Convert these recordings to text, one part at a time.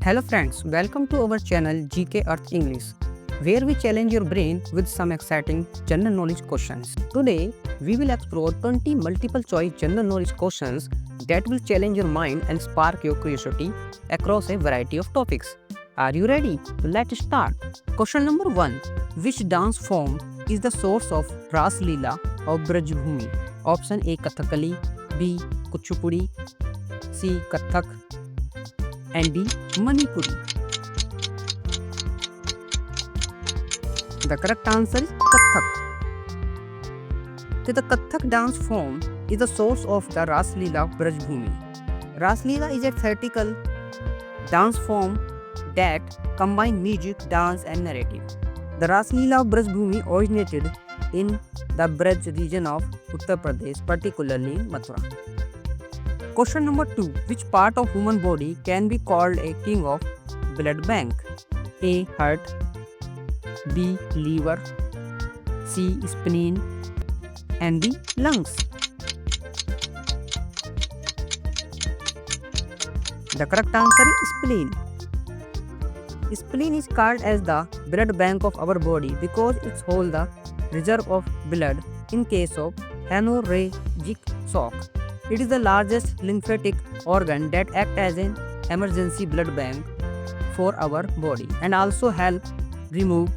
Hello friends, welcome to our channel GK Earth English, where we challenge your brain with some exciting general knowledge questions. Today, we will explore 20 multiple choice general knowledge questions that will challenge your mind and spark your curiosity across a variety of topics. Are you ready? Let's start. Question number 1. Which dance form is the source of Ras Leela of Braj Bhumi? Option A Kathakali, B Kuchipudi, C Kathak, and D Manipuri. The correct answer is Kathak. The Kathak dance form is the source of the Ras Leela Braj Bhumi. Ras Leela is a theatrical dance form that combines music, dance, and narrative. The Ras Leela of Braj Bhumi originated in the Braj region of Uttar Pradesh, particularly in Mathura. Question number 2. Which part of human body can be called a king of blood bank? A. Heart, B. Liver, C. Spleen, and D. Lungs. The correct answer is spleen. Spleen is called as the blood bank of our body because it holds the reserve of blood in case of hemorrhagic shock. It is the largest lymphatic organ that acts as an emergency blood bank for our body and also helps remove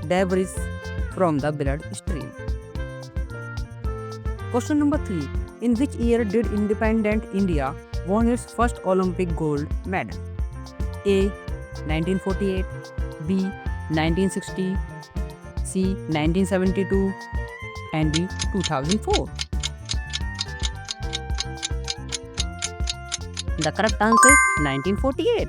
debris from the blood stream. Question number 3. In which year did independent India won its first Olympic gold medal? A. 1948, B. 1960, C. 1972, and D. 2004. The correct answer is 1948.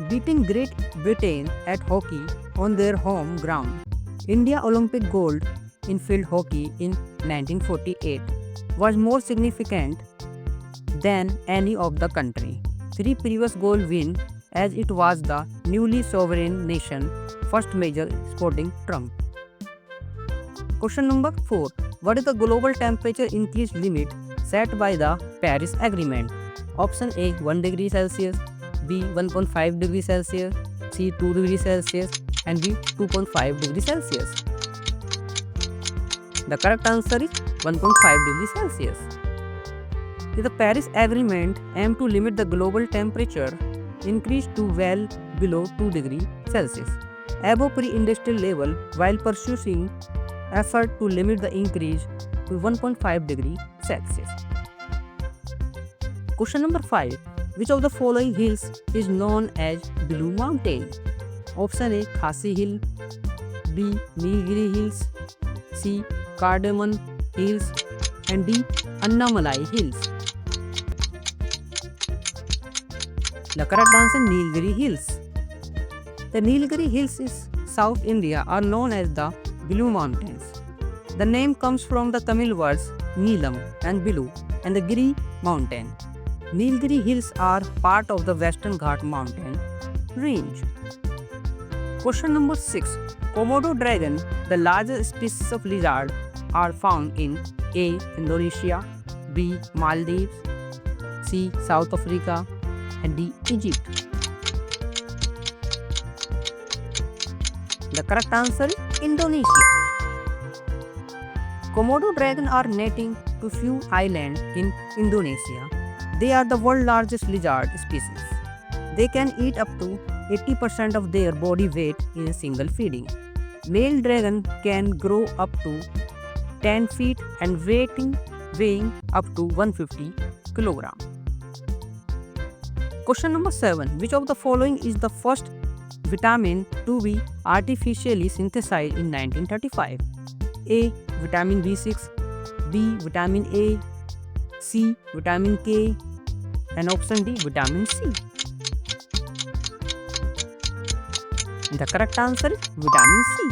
Beating Great Britain at hockey on their home ground, India Olympic gold in field hockey in 1948 was more significant than any of the country 3 previous gold win, as it was the newly sovereign nation first major sporting trump. Question number 4. What is the global temperature increase limit set by the Paris Agreement? Option A 1 degree Celsius, B 1.5 degree Celsius, C 2 degree Celsius, and D 2.5 degree Celsius. The correct answer is 1.5 degree Celsius. The Paris Agreement aimed to limit the global temperature increase to well below 2 degrees Celsius above pre-industrial level, while pursuing effort to limit the increase to 1.5 degrees Celsius. Question number 5. Which of the following hills is known as Blue Mountain? Option A Khasi Hill, B Nilgiri Hills, C Cardamom Hills, and D Annamalai Hills. The correct answer is Nilgiri Hills. The Nilgiri Hills in South India are known as the Blue Mountains. The name comes from the Tamil words Neelam and Blue and the Giri mountain. Nilgiri Hills are part of the Western Ghat mountain range. Question number 6. Komodo dragon, the largest species of lizard, are found in A. Indonesia, B. Maldives, C. South Africa, and D. Egypt. The correct answer is Indonesia. Komodo dragon are native to few islands in Indonesia. They are the world's largest lizard species. They can eat up to 80% of their body weight in a single feeding. Male dragon can grow up to 10 feet and weighing up to 150 kg. Question number 7. Which of the following is the first vitamin to be artificially synthesized in 1935? A. Vitamin B6, B. Vitamin A, C. Vitamin K, and option D. Vitamin C. The correct answer is Vitamin C.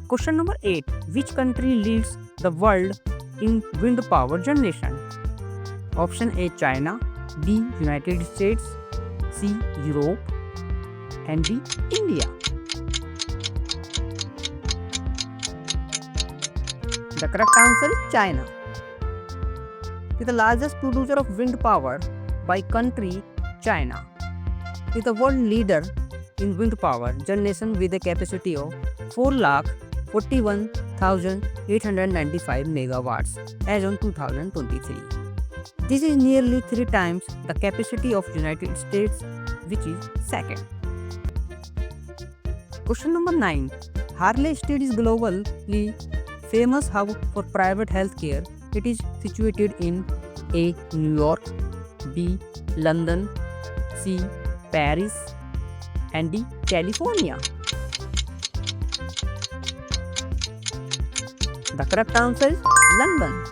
Question number 8. Which country leads the world in wind power generation? Option A China, B United States, C Europe, and D India. The correct answer is China. The largest producer of wind power by country China is the world leader in wind power generation with a capacity of 4,41,895 megawatts as on 2023. This is nearly 3 times the capacity of United States, which is second. Question number 9. Harley Street is globally famous hub for private healthcare. It is situated in A. New York, B. London, C. Paris, and D. California. The correct answer is London.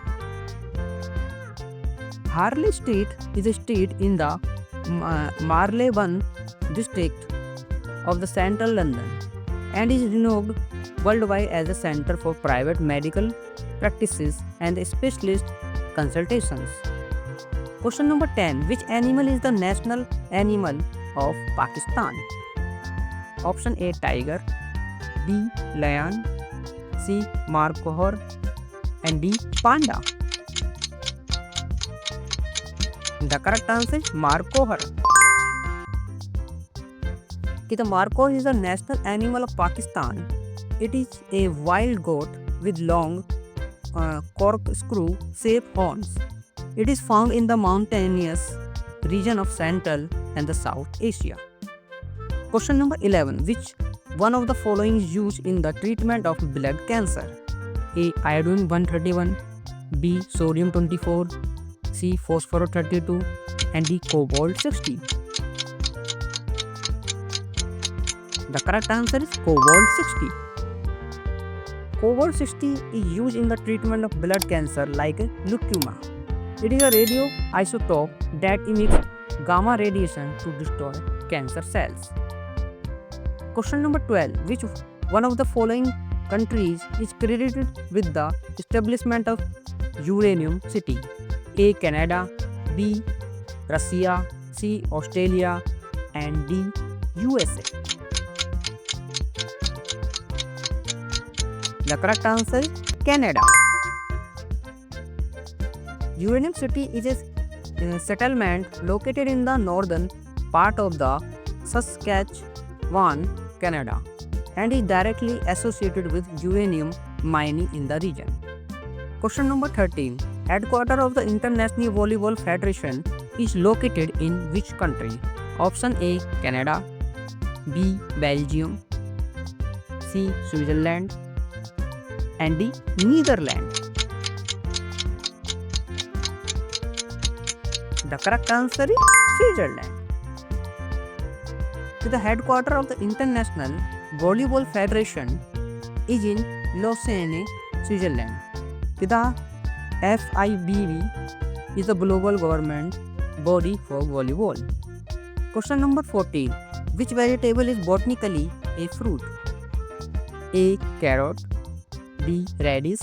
Harley Street is a street in the Marylebone district of the central London and is renowned worldwide as a center for private medical practices and specialist consultations. Question number 10. Which animal is the national animal of Pakistan? Option A. Tiger, B. Lion, C. Markhor, and D. Panda. The correct answer is Markhor. The Markhor is the national animal of Pakistan. It is a wild goat with long corkscrew-shaped horns. It is found in the mountainous region of Central and the South Asia. Question number 11. Which one of the following is used in the treatment of blood cancer? A. Iodine 131, B. Sodium 24, C. Phosphorus 32, and D. Cobalt 60. The correct answer is Cobalt 60. Cobalt 60 is used in the treatment of blood cancer like leukemia. It is a radioisotope that emits gamma radiation to destroy cancer cells. Question number 12. Which one of the following countries is credited with the establishment of Uranium City? A. Canada, B. Russia, C. Australia, and D. USA. The correct answer is Canada. Uranium City is a settlement located in the northern part of the Saskatchewan, Canada, and is directly associated with uranium mining in the region. Question number 13. Headquarters of the International Volleyball Federation is located in which country? Option A. Canada, B. Belgium, C. Switzerland, and D. Netherlands. The correct answer is Switzerland. The headquarters of the International Volleyball Federation is in Lausanne, Switzerland. The FIVB is the global government body for volleyball. Question number 14. Which vegetable is botanically a fruit? A. Carrot, B. Radish,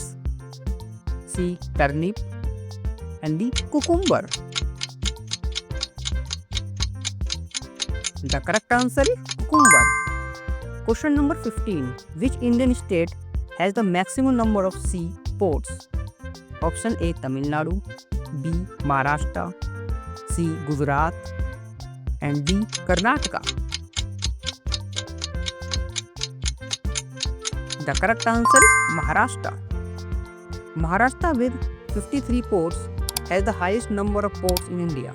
C. Turnip, and D. Cucumber. The correct answer is cucumber. Question number 15. Which Indian state has the maximum number of sea ports? Option A. Tamil Nadu, B. Maharashtra, C. Gujarat, and D. Karnataka. The correct answer is Maharashtra. Maharashtra with 53 ports has the highest number of ports in India.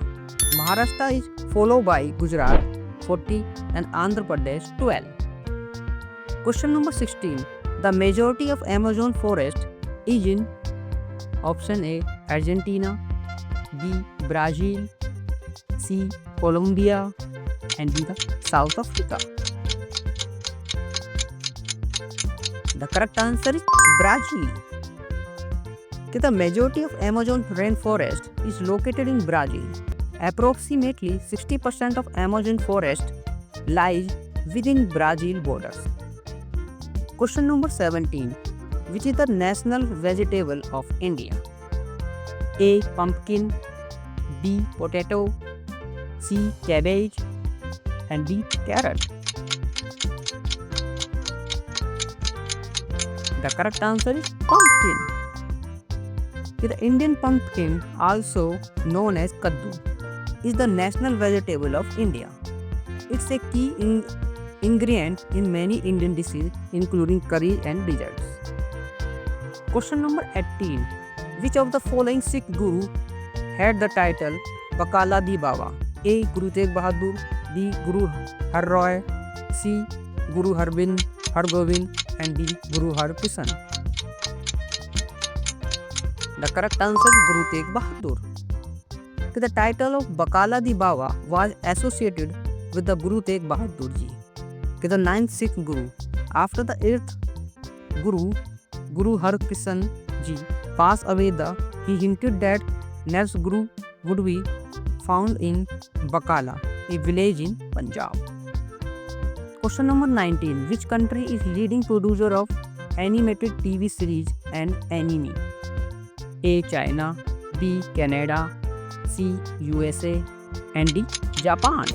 Maharashtra is followed by Gujarat 40 and Andhra Pradesh 12. Question number 16. The majority of Amazon forest is in option A. Argentina, B. Brazil, C. Colombia, and D. South Africa. The correct answer is Brazil. The majority of Amazon rainforest is located in Brazil. Approximately 60% of Amazon forest lies within Brazil borders. Question number 17. Which is the national vegetable of India? A. Pumpkin, B. Potato, C. Cabbage, and D. Carrot. The correct answer is pumpkin. The Indian pumpkin, also known as kaddu, is the national vegetable of India. It's a key ingredient in many Indian dishes, including curry and desserts. Question number 18. Which of the following Sikh Guru had the title Bakala Di Baba? A. Guru Tegh Bahadur, B. Guru Har Roy, C. Guru Hargobind, and D. Guru Har Krishan. The correct answer is Guru Tegh Bahadur. The title of Bakala Di Baba was associated with the Guru Tegh Bahadur ji, the 9th Sikh Guru. After the 8th Guru Har Krishan ji passed away, he hinted that next Guru would be found in Bakala, a village in Punjab. Question number 19. Which country is leading producer of animated TV series and anime? A. China, B. Canada, C. USA, and D. Japan.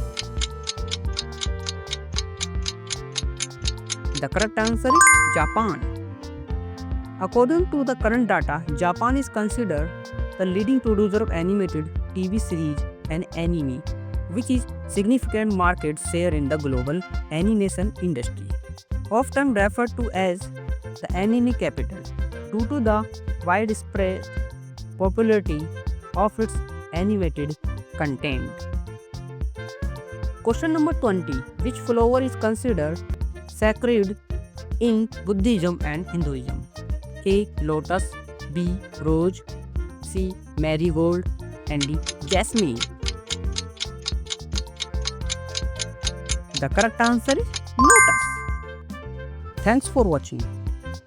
The correct answer is Japan. According to the current data, Japan is considered the leading producer of animated TV series and anime, which is significant market share in the global animation industry. Often referred to as the anime capital due to the widespread popularity of its animated content. Question number 20. Which flower is considered sacred in Buddhism and Hinduism? A. Lotus, B. Rose, C. Marigold, and D. Jasmine. The correct answer is Lotus. Thanks for watching.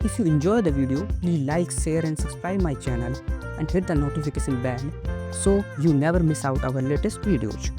If you enjoy the video, please like, share and subscribe my channel and hit the notification bell so you never miss out our latest videos.